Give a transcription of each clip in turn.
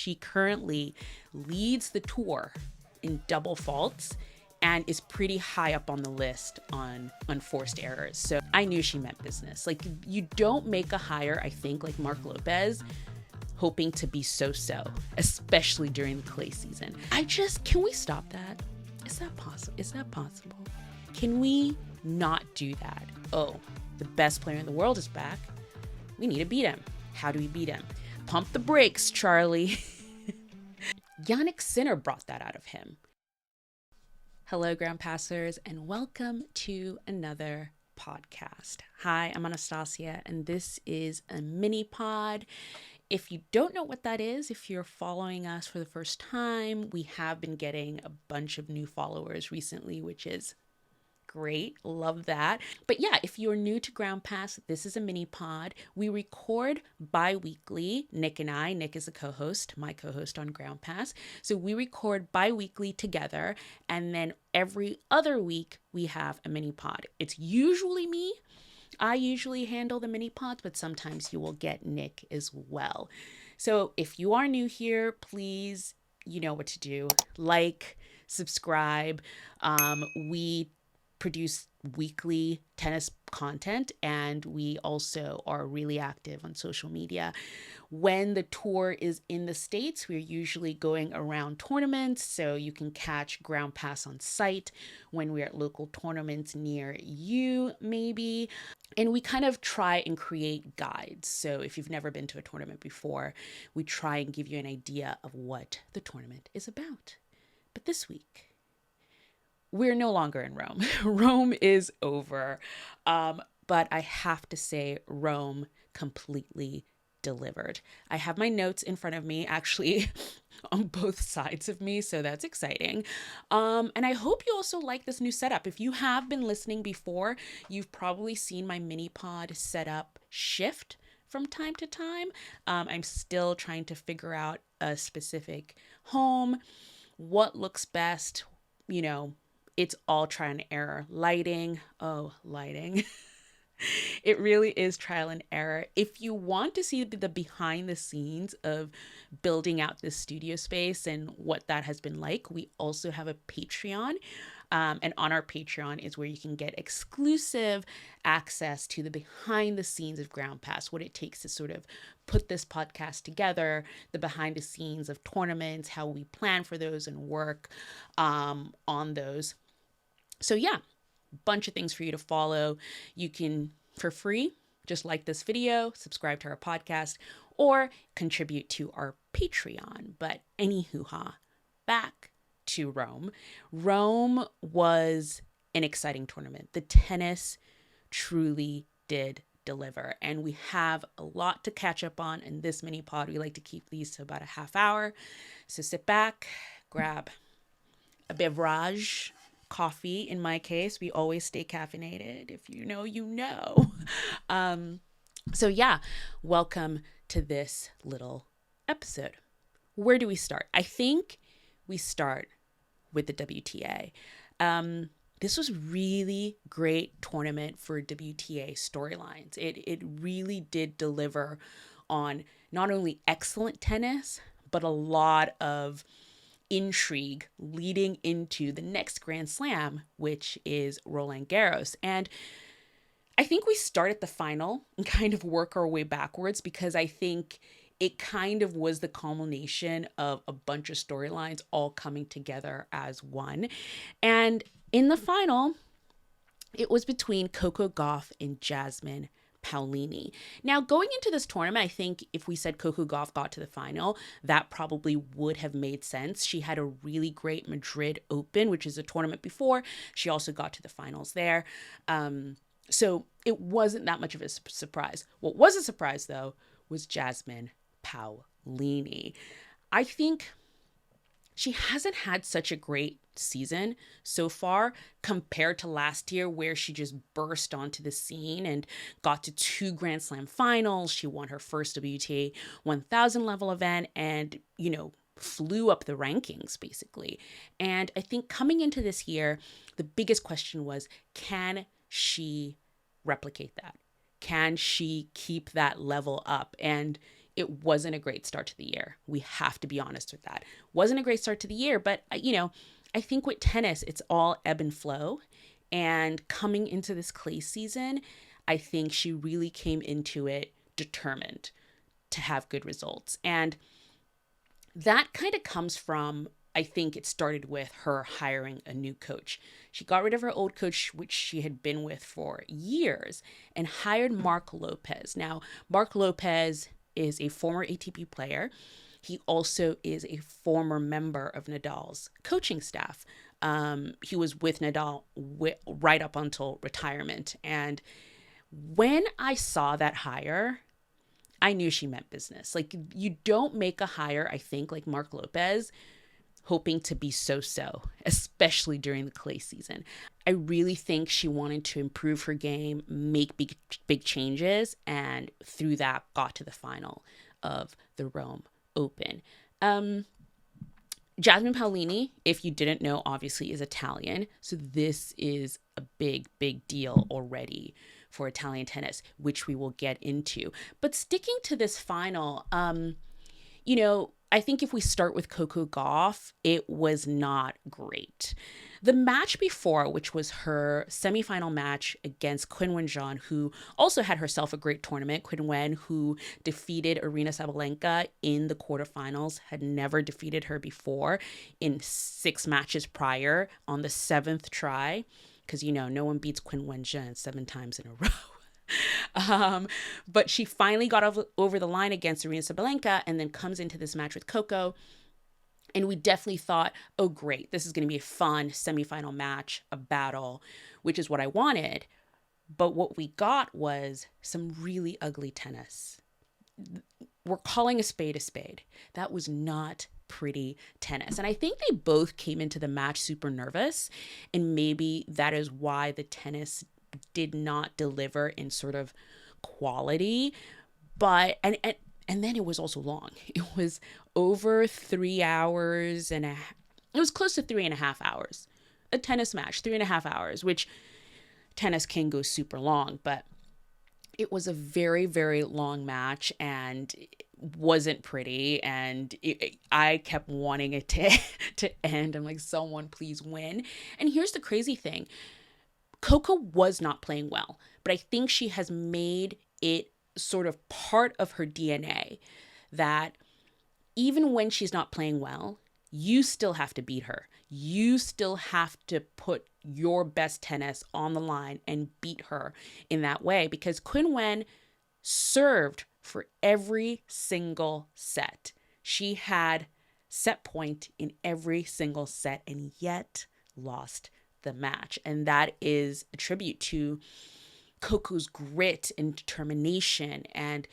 she currently leads the tour in double faults and is pretty high up on the list on unforced errors. So I knew she meant business. Like, you don't make a hire, I think, like Mark Lopez, hoping to be so-so, especially during the clay season. Can we stop that? Is that possible? Can we not do that? Oh, the best player in the world is back. We need to beat him. How do we beat him? Pump the brakes, Charlie. Jannik Sinner brought that out of him. Hello, Ground Passers, and welcome to another podcast. Hi, I'm Anastasia, and this is a mini pod. If you don't know what that is, if you're following us for the first time, we have been getting a bunch of new followers recently, which is great. Love that. But yeah, if you're new to Ground Pass, this is a mini pod. We record bi-weekly. Nick is a co-host, my co-host on Ground Pass. So we record bi-weekly together. And then every other week we have a mini pod. It's usually me. I usually handle the mini pods, but sometimes you will get Nick as well. So if you are new here, please, you know what to do. Like, subscribe. We produce weekly tennis content, and we also are really active on social media. When the tour is in the States, we're usually going around tournaments, so you can catch Ground Pass on site when we're at local tournaments near you, maybe. And we kind of try and create guides. So if you've never been to a tournament before, we try and give you an idea of what the tournament is about. But this week, we're no longer in Rome. Rome is over. But I have to say, Rome completely delivered. I have my notes in front of me, actually, on both sides of me, so that's exciting. And I hope you also like this new setup. If you have been listening before, you've probably seen my mini pod setup shift from time to time. I'm still trying to figure out a specific home, what looks best, it's all trial and error. Lighting. It really is trial and error. If you want to see the behind the scenes of building out this studio space and what that has been like, we also have a Patreon. And on our Patreon is where you can get exclusive access to the behind the scenes of Ground Pass, what it takes to sort of put this podcast together, the behind the scenes of tournaments, how we plan for those and work on those. So yeah, bunch of things for you to follow. You can, for free, just like this video, subscribe to our podcast, or contribute to our Patreon. But anywho, back to Rome. Rome was an exciting tournament. The tennis truly did deliver, and we have a lot to catch up on in this mini pod. We like to keep these to about a half hour. So sit back, grab a beverage, coffee in my case. We always stay caffeinated. If you know, you know. So yeah, welcome to this little episode. Where do we start? I think we start with the WTA. This was really great tournament for WTA storylines. It really did deliver on not only excellent tennis, but a lot of intrigue leading into the next Grand Slam, which is Roland Garros. And I think we start at the final and kind of work our way backwards, because I think it kind of was the culmination of a bunch of storylines all coming together as one. And in the final, it was between Coco Gauff and Jasmine Paolini. Now, going into this tournament, I think if we said Coco Gauff got to the final, that probably would have made sense. She had a really great Madrid Open, which is a tournament before. She also got to the finals there. So it wasn't that much of a surprise. What was a surprise, though, was Jasmine Paolini. I think she hasn't had such a great season so far compared to last year, where she just burst onto the scene and got to 2 Grand Slam finals. She won her first WTA 1000 level event and, flew up the rankings basically. And I think coming into this year, the biggest question was, can she replicate that? Can she keep that level up? And it wasn't a great start to the year. We have to be honest with that. Wasn't a great start to the year, but I think with tennis, it's all ebb and flow. And coming into this clay season, I think she really came into it determined to have good results. And that kind of comes from, I think it started with her hiring a new coach. She got rid of her old coach, which she had been with for years, and hired Mark Lopez. Now, Mark Lopez is a former ATP player. He also is a former member of Nadal's coaching staff. He was with Nadal right up until retirement. And when I saw that hire, I knew she meant business. Like, you don't make a hire, I think, like Mark Lopez, hoping to be so-so, especially during the clay season. I really think she wanted to improve her game, make big changes, and through that got to the final of the Rome Open. Jasmine Paolini, if you didn't know, obviously is Italian. So this is a big deal already for Italian tennis, which we will get into. But sticking to this final, I think if we start with Coco Gauff, it was not great. The match before, which was her semifinal match against Qinwen, who also had herself a great tournament. Qinwen, who defeated Aryna Sabalenka in the quarterfinals, had never defeated her before in 6 matches prior on the 7th try. Because, no one beats Qinwen 7 times in a row. But she finally got over the line against Aryna Sabalenka and then comes into this match with Coco. And we definitely thought, oh, great, this is going to be a fun semifinal match, a battle, which is what I wanted. But what we got was some really ugly tennis. We're calling a spade a spade. That was not pretty tennis. And I think they both came into the match super nervous. And maybe that is why the tennis did not deliver in sort of quality. But, and then it was also long. It was over 3 hours and it was close to 3.5 hours. A tennis match, 3.5 hours, which tennis can go super long, but it was a very, very long match and it wasn't pretty. And I kept wanting it to end. I'm like, someone please win. And here's the crazy thing. Coco was not playing well, but I think she has made it sort of part of her DNA that even when she's not playing well, you still have to beat her. You still have to put your best tennis on the line and beat her in that way, because Qinwen served for every single set. She had set point in every single set and yet lost the match. And that is a tribute to Coco's grit and determination. And,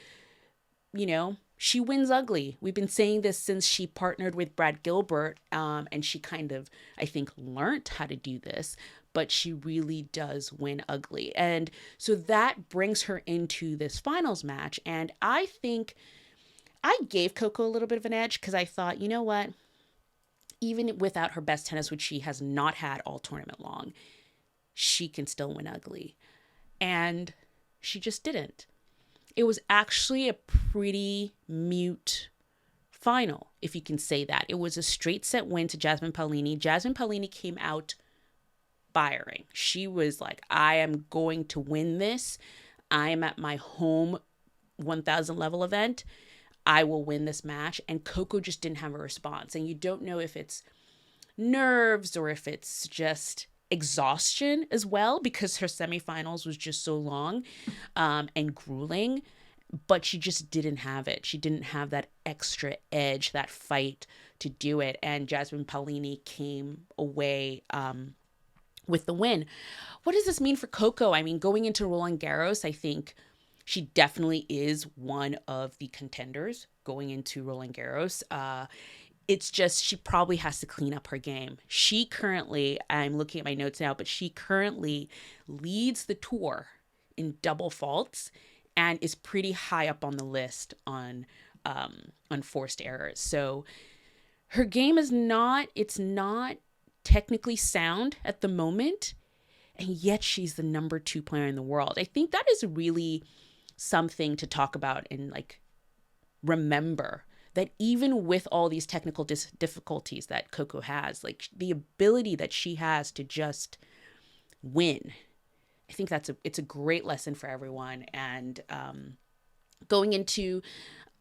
she wins ugly. We've been saying this since she partnered with Brad Gilbert, and she kind of, I think, learned how to do this, but she really does win ugly. And so that brings her into this finals match. And I think I gave Coco a little bit of an edge because I thought, you know what? Even without her best tennis, which she has not had all tournament long, she can still win ugly. And she just didn't. It was actually a pretty mute final, if you can say that. It was a straight set win to Jasmine Paolini. Jasmine Paolini came out firing. She was like, I am going to win this. I am at my home 1000 level event. I will win this match. And Coco just didn't have a response. And you don't know if it's nerves or if it's just exhaustion as well, because her semifinals was just so long and grueling, but she just didn't have it. She didn't have that extra edge, that fight to do it. And Jasmine Paolini came away with the win. What does this mean for Coco? I mean, going into Roland Garros, I think she definitely is one of the contenders going into Roland Garros. It's just she probably has to clean up her game. She currently, I'm looking at my notes now, but she currently leads the tour in double faults and is pretty high up on the list on forced errors. So her game is not technically sound at the moment, and yet she's the number 2 player in the world. I think that is really something to talk about in like remember that even with all these technical difficulties that Coco has, like the ability that she has to just win, I think it's a great lesson for everyone. And going into,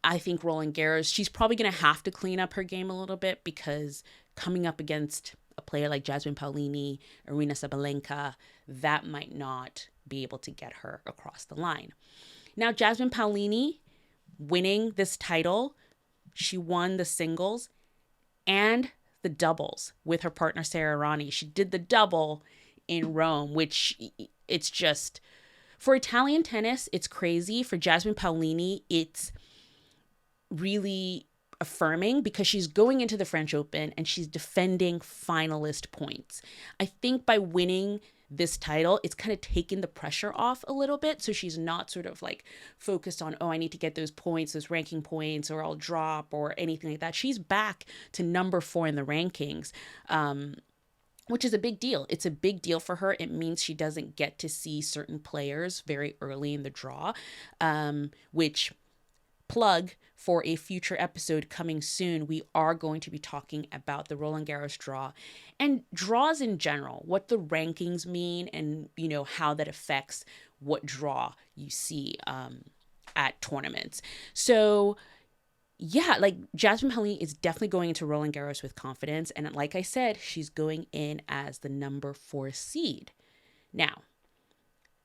I think, Roland Garros, she's probably going to have to clean up her game a little bit, because coming up against a player like Jasmine Paolini, Aryna Sabalenka, that might not be able to get her across the line. Now, Jasmine Paolini winning this title, she won the singles and the doubles with her partner Sara Errani. She did the double in Rome, which it's just, for Italian tennis, it's crazy. For Jasmine Paolini, it's really affirming, because she's going into the French Open and she's defending finalist points. I think by winning this title, it's kind of taken the pressure off a little bit. So she's not sort of like focused on, oh, I need to get those points, those ranking points, or I'll drop or anything like that. She's back to number 4 in the rankings, which is a big deal. It's a big deal for her. It means she doesn't get to see certain players very early in the draw, which, plug for a future episode coming soon, we are going to be talking about the Roland Garros draw and draws in general, what the rankings mean, and, you know, how that affects what draw you see at tournaments. So yeah, like Jasmine Paolini is definitely going into Roland Garros with confidence. And like I said, she's going in as the number 4 seed. Now,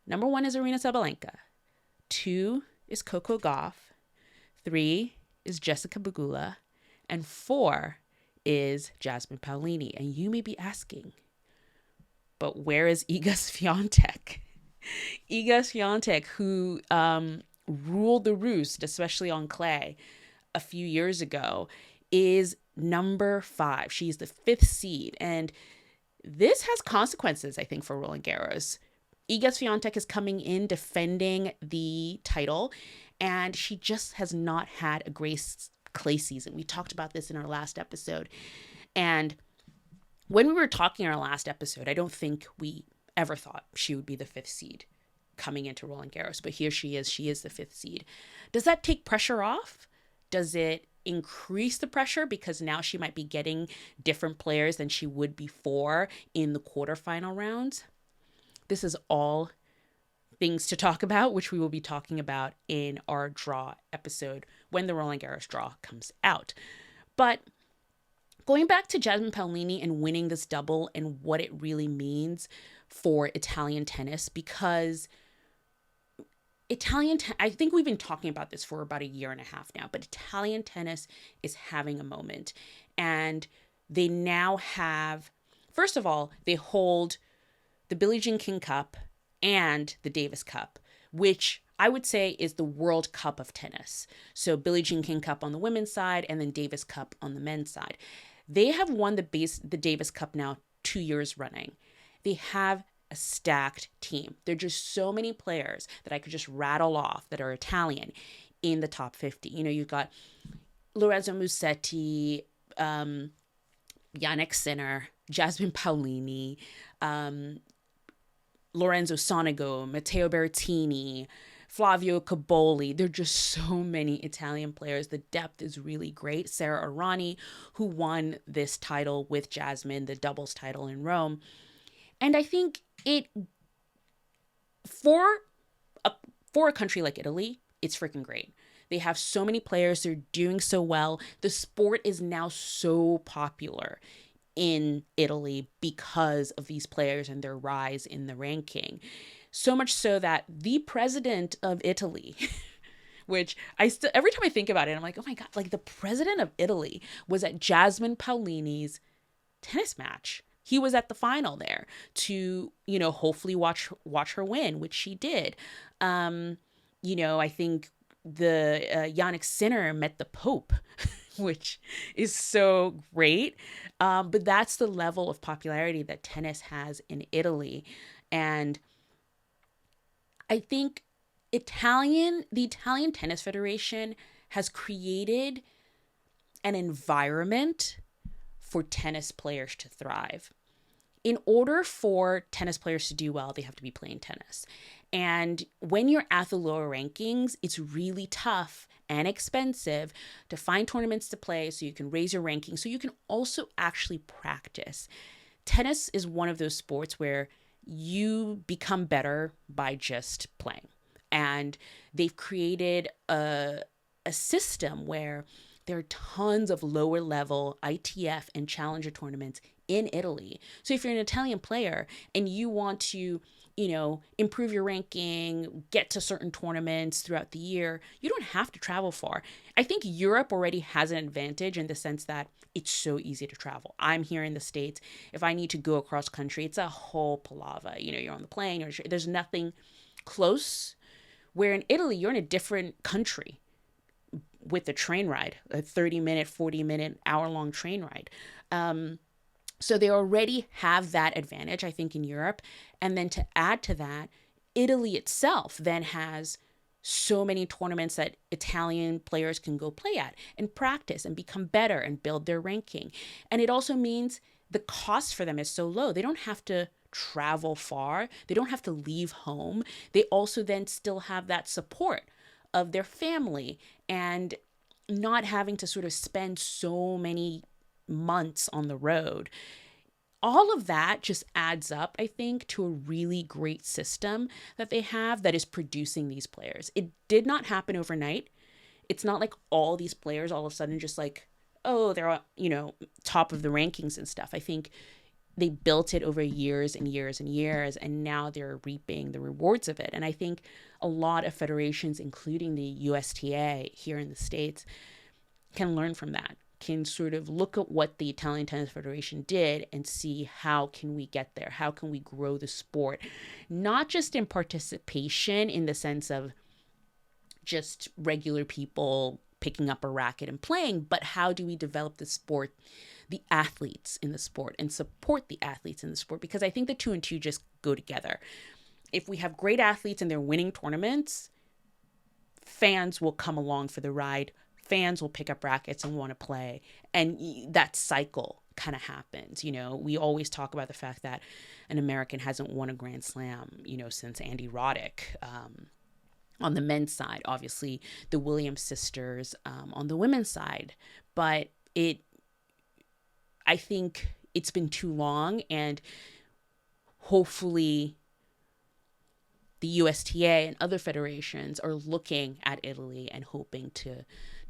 number 1 is Aryna Sabalenka. 2 is Coco Gauff. 3 is Jessica Pegula, and 4 is Jasmine Paolini. And you may be asking, but where is Iga Swiatek? Iga Swiatek, who ruled the roost, especially on clay, a few years ago, is number 5. She's the 5th seed, and this has consequences, I think, for Roland Garros. Iga Swiatek is coming in defending the title, and she just has not had a great clay season. We talked about this in our last episode. And when we were talking in our last episode, I don't think we ever thought she would be the 5th seed coming into Roland Garros. But here she is. She is the 5th seed. Does that take pressure off? Does it increase the pressure, because now she might be getting different players than she would before in the quarterfinal rounds? This is all things to talk about, which we will be talking about in our draw episode when the Roland Garros draw comes out. But going back to Jasmine Paolini and winning this double and what it really means for Italian tennis, because I think we've been talking about this for about a year and a half now, but Italian tennis is having a moment. And they now have, first of all, they hold the Billie Jean King Cup and the Davis Cup, which I would say is the World Cup of tennis. So Billie Jean King Cup on the women's side and then Davis Cup on the men's side. They have won the Davis Cup now 2 years running. They have a stacked team. There are just so many players that I could just rattle off that are Italian in the top 50. You know, you've got Lorenzo Musetti, Jannik Sinner, Jasmine Paolini, Lorenzo Sonego, Matteo Berrettini, Flavio Caboli. There are just so many Italian players. The depth is really great. Sara Errani, who won this title with Jasmine, the doubles title in Rome. And I think for a country like Italy, it's freaking great. They have so many players. They're doing so well. The sport is now so popular in Italy because of these players and their rise in the ranking. So much so that the president of Italy, which every time I think about it, I'm like, oh my God, like the president of Italy was at Jasmine Paolini's tennis match. He was at the final there to, you know, hopefully watch her win, which she did. You know, I think the Jannik Sinner met the Pope, which is so great. But that's the level of popularity that tennis has in Italy. And I think the Italian Tennis Federation has created an environment for tennis players to thrive. In order for tennis players to do well, they have to be playing tennis. And when you're at the lower rankings, it's really tough and expensive to find tournaments to play so you can raise your ranking, so you can also actually practice. Tennis is one of those sports where you become better by just playing. And they've created a system where there are tons of lower level ITF and challenger tournaments in Italy. So if you're an Italian player and you want to, improve your ranking, get to certain tournaments throughout the year, you don't have to travel far. I think Europe already has an advantage in the sense that it's so easy to travel. I'm here in the States. If I need to go across country, it's a whole palaver. You're on the plane, or there's nothing close. Where in Italy, you're in a different country with a train ride, a 30-minute, 40-minute, hour-long train ride. So they already have that advantage, I think, in Europe. And then to add to that, Italy itself then has so many tournaments that Italian players can go play at and practice and become better and build their ranking. And it also means the cost for them is so low. They don't have to travel far. They don't have to leave home. They also then still have that support of their family and not having to sort of spend so many months on the road. All of that just adds up, I think, to a really great system that they have that is producing these players. It did not happen overnight. It's not like all these players all of a sudden just like, oh, they're, top of the rankings and stuff. I think they built it over years and years and years, and now they're reaping the rewards of it. And I think a lot of federations, including the USTA here in the States, can learn from that, can sort of look at what the Italian Tennis Federation did and see how can we get there? How can we grow the sport? Not just in participation in the sense of just regular people picking up a racket and playing, but how do we develop the sport, the athletes in the sport, and support the athletes in the sport? Because I think the two and two just go together. If we have great athletes and they're winning tournaments, fans will come along for the ride. Fans will pick up rackets and want to play. And that cycle kind of happens. We always talk about the fact that an American hasn't won a Grand Slam, since Andy Roddick. On the men's side, obviously the Williams sisters on the women's side. But I think it's been too long, and hopefully the USTA and other federations are looking at Italy and hoping to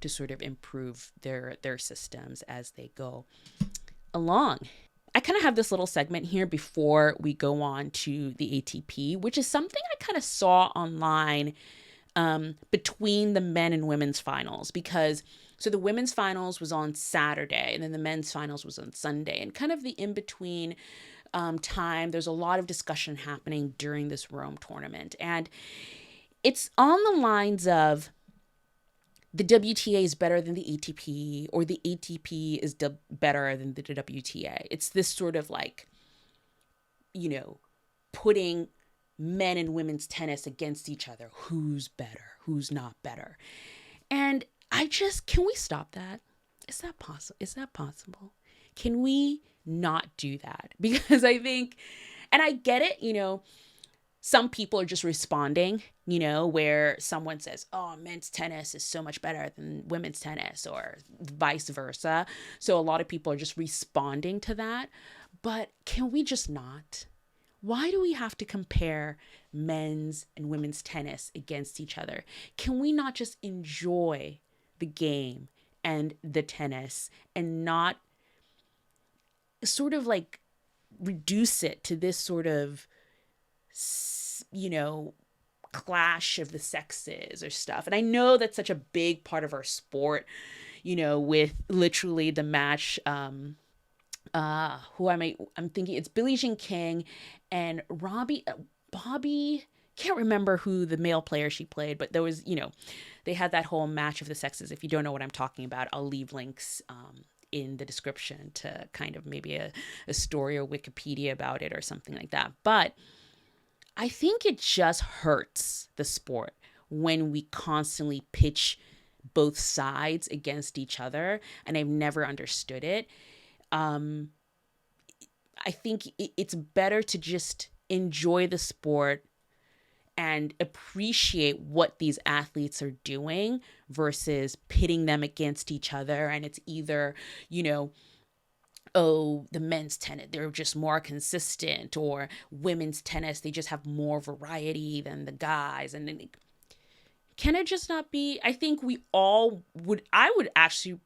sort of improve their systems as they go along. I kind of have this little segment here before we go on to the ATP, which is something I kind of saw online between the men and women's finals, because so the women's finals was on Saturday and then the men's finals was on Sunday, and kind of the in-between time, there's a lot of discussion happening during this Rome tournament. And it's on the lines of the WTA is better than the ATP, or the ATP is better than the WTA. It's this sort of like, putting men and women's tennis against each other. Who's better? Who's not better? And can we stop that? Is that possible? Is that possible? Can we not do that? Because I think, and I get it, some people are just responding, where someone says, oh, men's tennis is so much better than women's tennis, or vice versa. So a lot of people are just responding to that. But can we just not? Why do we have to compare men's and women's tennis against each other? Can we not just enjoy the game and the tennis and not sort of like reduce it to this sort of, clash of the sexes or stuff? And I know that's such a big part of our sport, with literally the match, I'm thinking it's Billie Jean King and Bobby, can't remember who the male player she played, but there was, they had that whole match of the sexes. If you don't know what I'm talking about, I'll leave links in the description to kind of maybe a story or Wikipedia about it or something like that. But I think it just hurts the sport when we constantly pitch both sides against each other, and I've never understood it. I think it's better to just enjoy the sport and appreciate what these athletes are doing versus pitting them against each other. And it's either, you know, oh, the men's tennis, they're just more consistent, or women's tennis, they just have more variety than the guys. And then, can it just not be? I think I would actually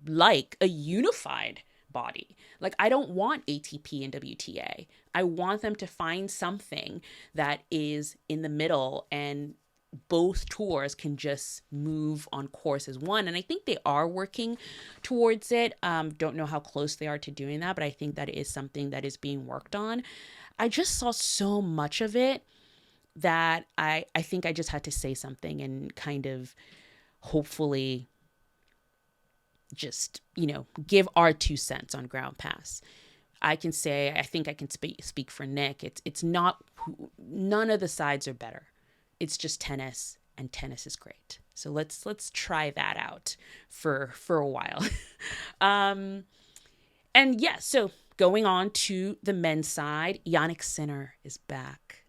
like a unified body. Like, I don't want ATP and WTA. I want them to find something that is in the middle, and both tours can just move on course as one. And I think they are working towards it. Don't know how close they are to doing that, but I think that is something that is being worked on. I just saw so much of it that I think I just had to say something and kind of hopefully just, you know, give our 2 cents on ground pass. I can say, I think I can speak for Nick. It's not, none of the sides are better. It's just tennis, and tennis is great. So let's try that out for a while. And yeah, so going on to the men's side, Jannik Sinner is back.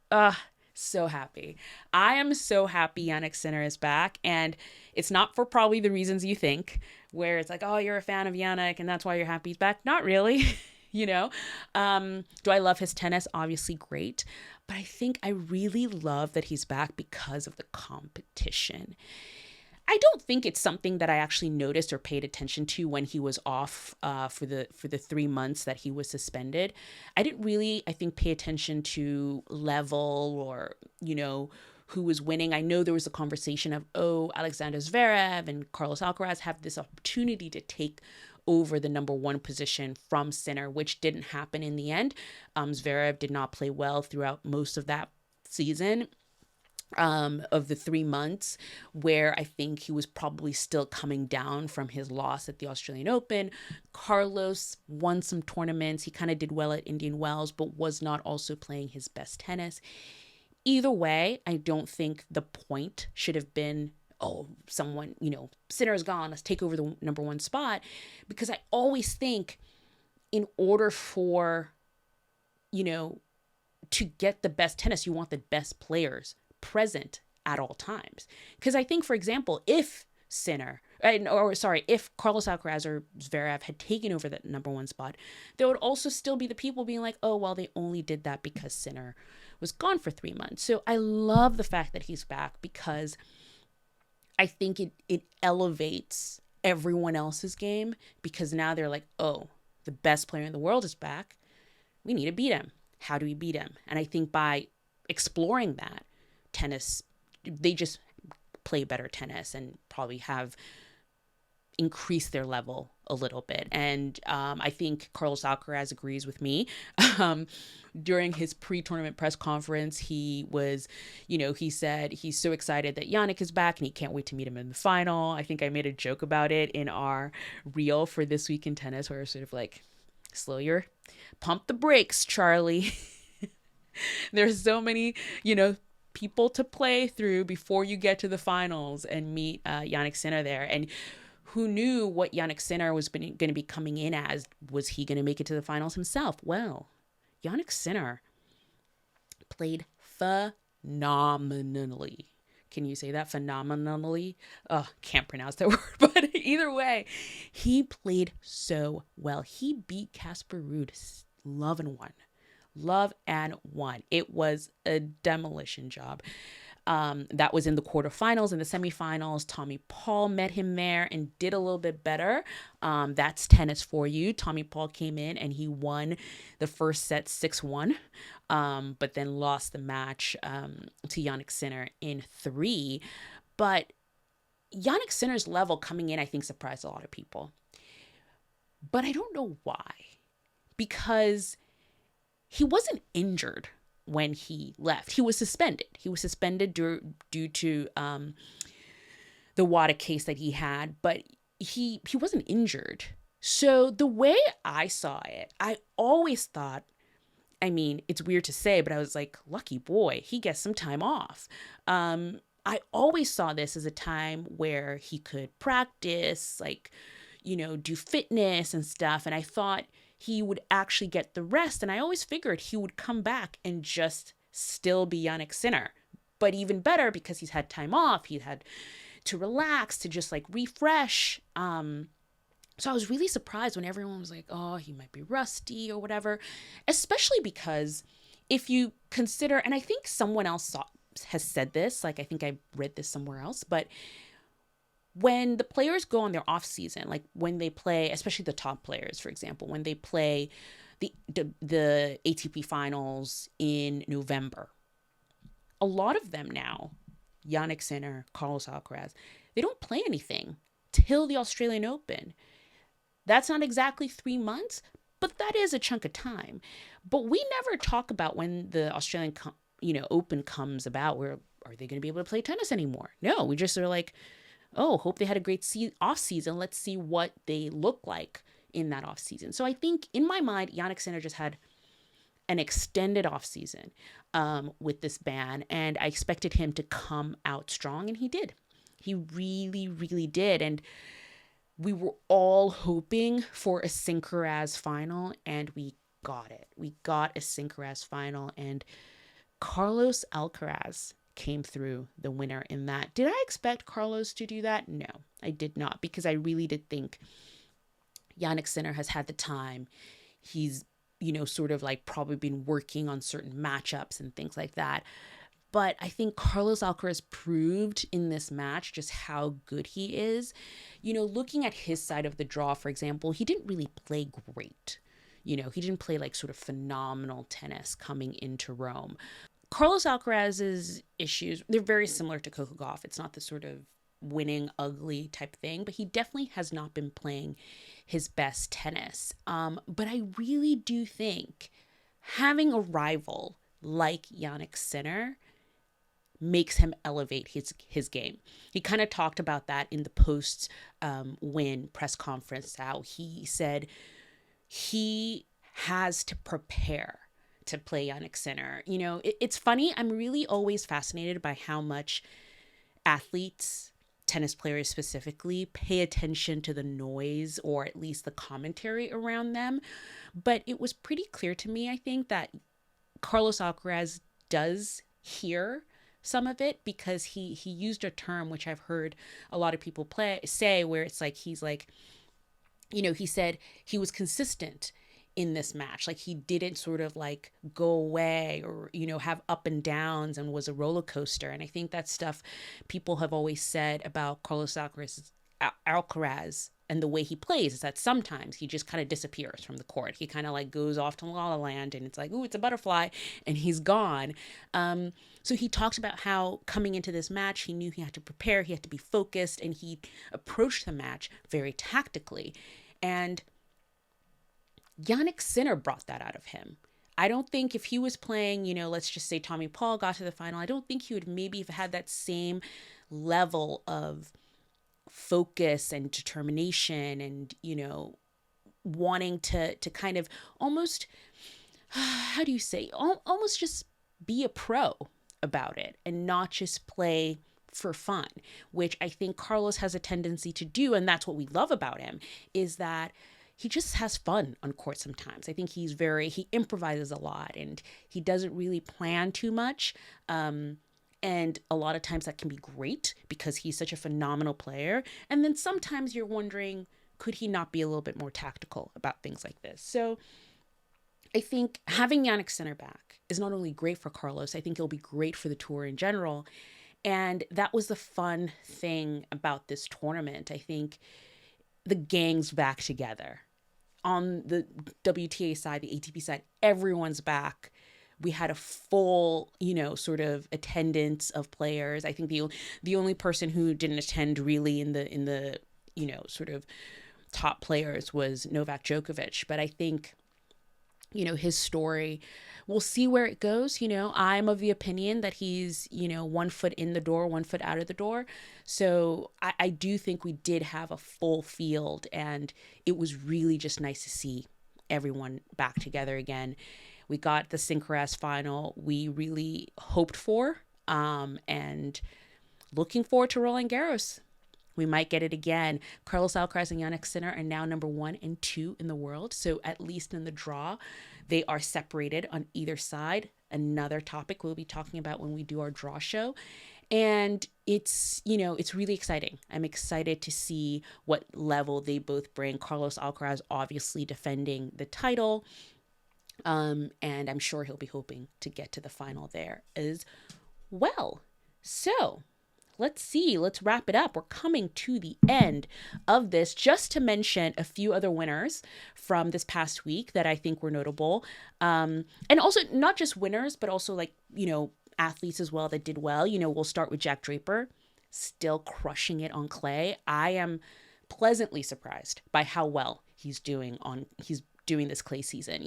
So happy. I am so happy Jannik Sinner is back. And it's not for probably the reasons you think, where it's like, oh, you're a fan of Jannik and that's why you're happy he's back. Not really. You know, do I love his tennis? Obviously great. But I think I really love that he's back because of the competition. I don't think it's something that I actually noticed or paid attention to when he was off for the 3 months that he was suspended. I didn't really, I think, pay attention to level or, you know, who was winning. I know there was a conversation of, oh, Alexander Zverev and Carlos Alcaraz have this opportunity to take over the number 1 position from Sinner, which didn't happen in the end. Zverev did not play well throughout most of that season, of the 3 months, where I think he was probably still coming down from his loss at the Australian Open. Carlos won some tournaments. He kind of did well at Indian Wells, but was not also playing his best tennis. Either way, I don't think the point should have been, oh, someone, you know, Sinner's gone, let's take over the number 1 spot. Because I always think in order for, you know, to get the best tennis, you want the best players present at all times. Because I think, for example, if if Carlos Alcaraz or Zverev had taken over that number 1 spot, there would also still be the people being like, oh, well, they only did that because Sinner was gone for 3 months. So I love the fact that he's back, because I think it elevates everyone else's game, because now they're like, oh, the best player in the world is back. We need to beat him. How do we beat him? And I think by exploring that, tennis, they just play better tennis and probably have increased their level a little bit. And I think Carlos Alcaraz agrees with me. During his pre-tournament press conference, he was, you know, he said he's so excited that Jannik is back and he can't wait to meet him in the final. I think I made a joke about it in our reel for This Week in Tennis, where we're sort of like, pump the brakes, Charlie. There's so many, you know, people to play through before you get to the finals and meet Jannik Sinner there. And who knew what Jannik Sinner was going to be coming in as? Was he going to make it to the finals himself? Well, Jannik Sinner played phenomenally. Can you say that? Phenomenally? Oh, can't pronounce that word, but either way, he played so well. He beat Casper Ruud love and won. It was a demolition job. That was in the quarterfinals. In the semifinals, Tommy Paul met him there and did a little bit better. That's tennis for you. Tommy Paul came in and he won the first set 6-1, but then lost the match to Jannik Sinner in 3. But Jannik Sinner's level coming in, I think, surprised a lot of people. But I don't know why. Because he wasn't injured when he left. He was suspended. He was suspended due to the WADA case that he had, but he wasn't injured. So the way I saw it, I always thought, I mean, it's weird to say, but I was like, lucky boy, he gets some time off. I always saw this as a time where he could practice, like, you know, do fitness and stuff. And I thought he would actually get the rest. And I always figured he would come back and just still be Jannik Sinner. But even better because he's had time off, he had to relax, to just like refresh. So I was really surprised when everyone was like, oh, he might be rusty or whatever, especially because if you consider, and I think someone else has said this, like I think I read this somewhere else, but when the players go on their off season, like when they play, especially the top players, for example, when they play the ATP finals in November, a lot of them now, Jannik Sinner, Carlos Alcaraz, they don't play anything till the Australian Open. That's not exactly 3 months, but that is a chunk of time. But we never talk about when the Australian, Open comes about, where are they going to be able to play tennis anymore? No, we just are like, oh, hope they had a great off season. Let's see what they look like in that off season. So I think in my mind, Jannik Sinner just had an extended off season with this ban, and I expected him to come out strong, and he did. He really, really did. And we were all hoping for a Sinner final, and we got it. We got a Sinner final, and Carlos Alcaraz came through the winner in that. Did I expect Carlos to do that? No, I did not, because I really did think Jannik Sinner has had the time. He's, sort of like probably been working on certain matchups and things like that. But I think Carlos Alcaraz proved in this match just how good he is. Looking at his side of the draw, for example, he didn't really play great. He didn't play like sort of phenomenal tennis coming into Rome. Carlos Alcaraz's issues, they're very similar to Coco Gauff. It's not the sort of winning ugly type thing, but he definitely has not been playing his best tennis. But I really do think having a rival like Jannik Sinner makes him elevate his game. He kind of talked about that in the post win press conference, how he said he has to prepare to play Jannik Sinner. It's funny. I'm really always fascinated by how much athletes, tennis players specifically, pay attention to the noise or at least the commentary around them. But it was pretty clear to me, I think, that Carlos Alcaraz does hear some of it, because he used a term which I've heard a lot of people say, where it's like, he's like, he said he was consistent in this match. Like, he didn't sort of like go away or, have up and downs and was a roller coaster. And I think that's stuff people have always said about Carlos Alcaraz and the way he plays, is that sometimes he just kind of disappears from the court. He kind of like goes off to La La Land, and it's like, ooh, it's a butterfly, and he's gone. So he talks about how coming into this match, he knew he had to prepare, he had to be focused, and he approached the match very tactically. And Jannik Sinner brought that out of him. I don't think if he was playing, let's just say Tommy Paul got to the final, I don't think he would maybe have had that same level of focus and determination and, wanting to kind of almost, how do you say, almost just be a pro about it and not just play for fun, which I think Carlos has a tendency to do. And that's what we love about him, is that he just has fun on court sometimes. I think he improvises a lot, and he doesn't really plan too much. And a lot of times that can be great because he's such a phenomenal player. And then sometimes you're wondering, could he not be a little bit more tactical about things like this? So I think having Jannik Sinner back is not only great for Carlos, I think it'll be great for the tour in general. And that was the fun thing about this tournament. I think the gang's back together. On the WTA side, the ATP side, everyone's back. We had a full, sort of attendance of players. I think the only person who didn't attend really in the sort of top players was Novak Djokovic. But I think, his story, we'll see where it goes. I'm of the opinion that he's, 1 foot in the door, 1 foot out of the door. So I do think we did have a full field, and it was really just nice to see everyone back together again. We got the Sinner final we really hoped for, and looking forward to Roland Garros. We might get it again. Carlos Alcaraz and Jannik Sinner are now number 1 and 2 in the world. So at least in the draw, they are separated on either side. Another topic we'll be talking about when we do our draw show. And it's, it's really exciting. I'm excited to see what level they both bring. Carlos Alcaraz obviously defending the title. And I'm sure he'll be hoping to get to the final there as well. So let's see. Let's wrap it up. We're coming to the end of this. Just to mention a few other winners from this past week that I think were notable. And also not just winners, but also athletes as well that did well. We'll start with Jack Draper, still crushing it on clay. I am pleasantly surprised by how well he's doing this clay season.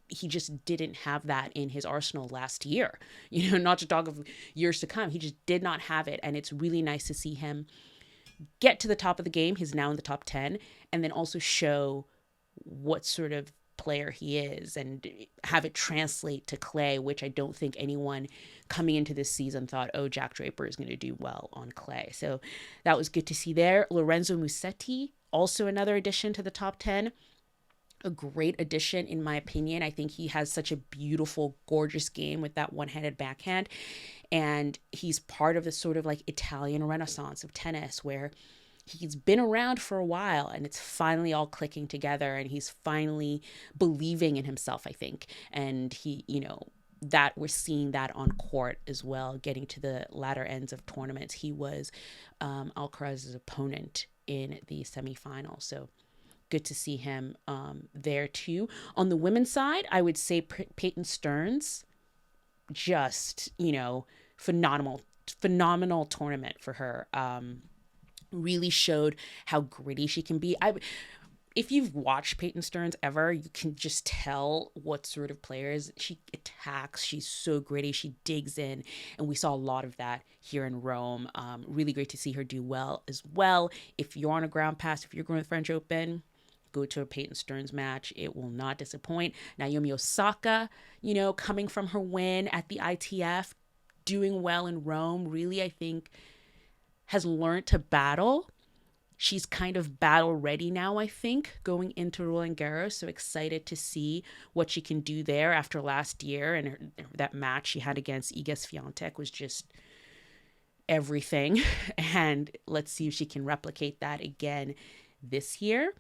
He just didn't have that in his arsenal last year. Not to talk of years to come. He just did not have it. And it's really nice to see him get to the top of the game. He's now in the top 10. And then also show what sort of player he is and have it translate to clay, which I don't think anyone coming into this season thought, oh, Jack Draper is going to do well on clay. So that was good to see there. Lorenzo Musetti, also another addition to the top 10. A great addition, in my opinion. I think he has such a beautiful, gorgeous game with that one-handed backhand. And he's part of this sort of Italian renaissance of tennis where he's been around for a while and it's finally all clicking together and he's finally believing in himself, I think. And he, that we're seeing that on court as well, getting to the latter ends of tournaments. He was Alcaraz's opponent in the semifinal. So good to see him there too. On the women's side, I would say Peyton Stearns, just, phenomenal tournament for her. Really showed how gritty she can be. If you've watched Peyton Stearns ever, you can just tell what sort of players she attacks. She's so gritty. She digs in. And we saw a lot of that here in Rome. Really great to see her do well as well. If you're on a ground pass, if you're going to the French Open, go to a Peyton Stearns match. It will not disappoint. Naomi Osaka, coming from her win at the ITF, doing well in Rome, really, I think, has learned to battle. She's kind of battle ready now, I think, going into Roland Garros. So excited to see what she can do there after last year. And that match she had against Iga Swiatek was just everything. And let's see if she can replicate that again this year.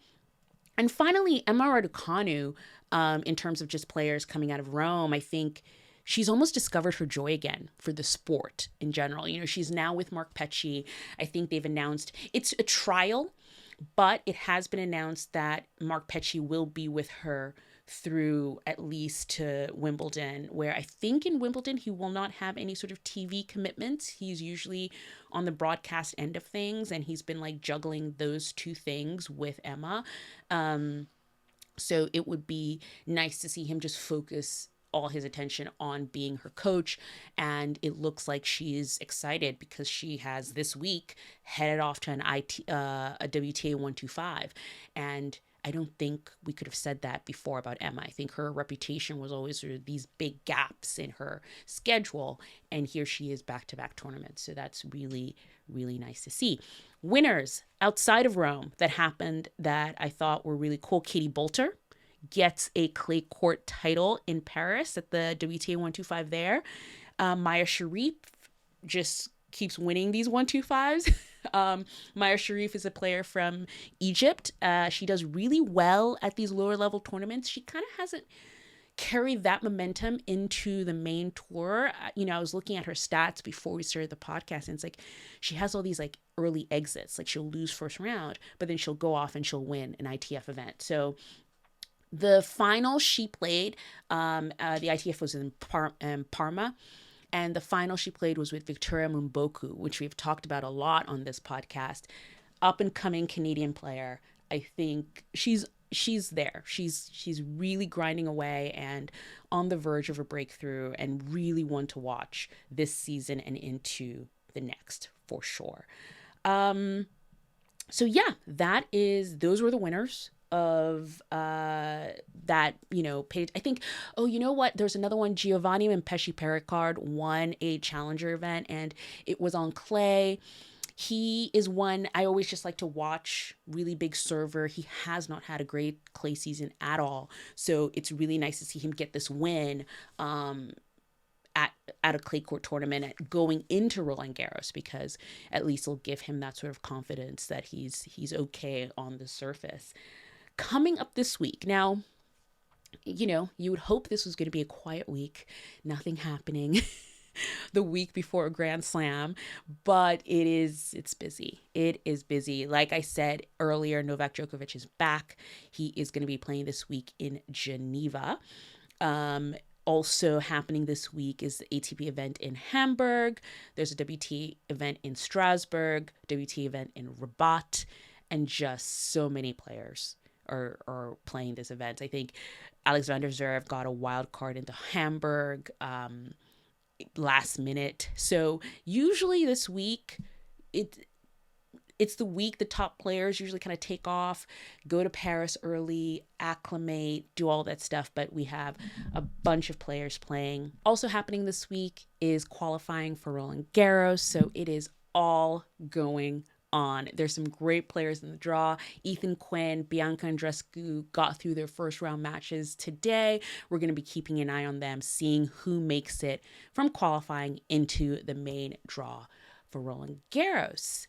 And finally, Emma Raducanu, in terms of just players coming out of Rome, I think she's almost discovered her joy again for the sport in general. She's now with Mark Petchey. I think they've announced it's a trial, but it has been announced that Mark Petchey will be with her through at least to Wimbledon, where I think in Wimbledon he will not have any sort of TV commitments. He's usually on the broadcast end of things, and he's been juggling those two things with Emma. So it would be nice to see him just focus all his attention on being her coach. And it looks like she's excited because she has this week headed off to a WTA 125. And I don't think we could have said that before about Emma. I think her reputation was always sort of these big gaps in her schedule. And here she is back-to-back tournaments. So that's really, really nice to see. Winners outside of Rome that happened that I thought were really cool. Katie Boulter gets a clay court title in Paris at the WTA 125 there. Maya Sherif just keeps winning these 125s. Maya Sherif is a player from Egypt. She does really well at these lower level tournaments. She kind of hasn't carried that momentum into the main tour. I was looking at her stats before we started the podcast, and it's she has all these early exits. She'll lose first round, but then she'll go off and she'll win an ITF event. So the final she played, the ITF was in Parma, and the final she played was with Victoria Mumboku, which we've talked about a lot on this podcast. Up and coming Canadian player. I think she's there. She's really grinding away and on the verge of a breakthrough, and really one to watch this season and into the next for sure. So yeah, those were the winners of that page. I think, there's another one. Giovanni Mpesci Pericard won a challenger event, and it was on clay. He is one I always just like to watch, really big server. He has not had a great clay season at all. So it's really nice to see him get this win at a clay court tournament going into Roland Garros, because at least it'll give him that sort of confidence that he's okay on the surface. Coming up this week. Now, you would hope this was going to be a quiet week, nothing happening the week before a Grand Slam, but it's busy. It is busy. Like I said earlier, Novak Djokovic is back. He is going to be playing this week in Geneva. Also happening this week is the ATP event in Hamburg. There's a WT event in Strasbourg, WT event in Rabat, and just so many players are playing this event. I think Alexander Zverev got a wild card into Hamburg last minute. So usually this week, it's the week the top players usually kind of take off, go to Paris early, acclimate, do all that stuff. But we have a bunch of players playing. Also happening this week is qualifying for Roland Garros. So it is all going on. There's some great players in the draw. Ethan Quinn, Bianca Andreescu got through their first round matches today. We're going to be keeping an eye on them, seeing who makes it from qualifying into the main draw for Roland Garros.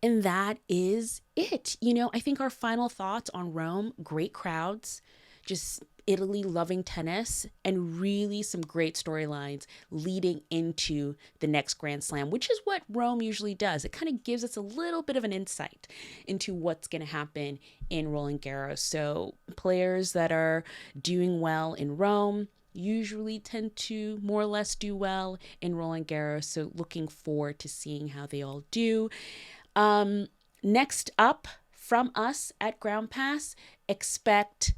And that is it. I think our final thoughts on Rome: great crowds, just Italy loving tennis, and really some great storylines leading into the next Grand Slam, which is what Rome usually does. It kind of gives us a little bit of an insight into what's going to happen in Roland Garros. So players that are doing well in Rome usually tend to more or less do well in Roland Garros. So looking forward to seeing how they all do. Next up from us at Ground Pass, expect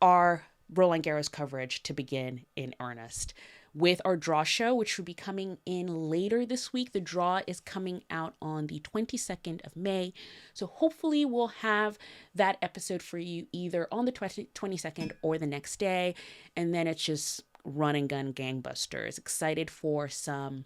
our Roland Garros coverage to begin in earnest with our draw show, which will be coming in later this week. The draw is coming out on the 22nd of May. So hopefully we'll have that episode for you either on the 22nd or the next day. And then it's just run and gun gangbusters. Excited for some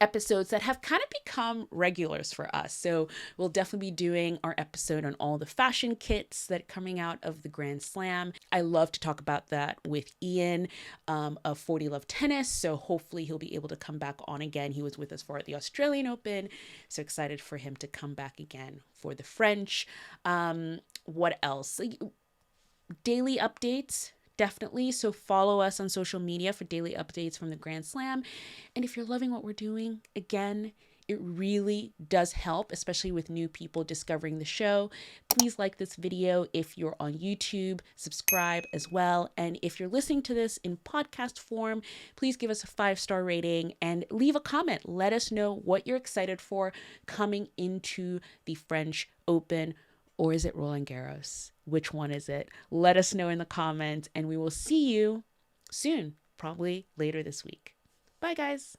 episodes that have kind of become regulars for us. So we'll definitely be doing our episode on all the fashion kits that are coming out of the Grand Slam. I love to talk about that with Ian of 40 Love Tennis. So hopefully he'll be able to come back on again. He was with us for the Australian Open. So excited for him to come back again for the French. What else? Daily updates. Definitely. So follow us on social media for daily updates from the Grand Slam. And if you're loving what we're doing, again, it really does help, especially with new people discovering the show. Please like this video if you're on YouTube, subscribe as well. And if you're listening to this in podcast form, please give us a 5-star rating and leave a comment. Let us know what you're excited for coming into the French Open. Or is it Roland Garros? Which one is it? Let us know in the comments, and we will see you soon, probably later this week. Bye, guys.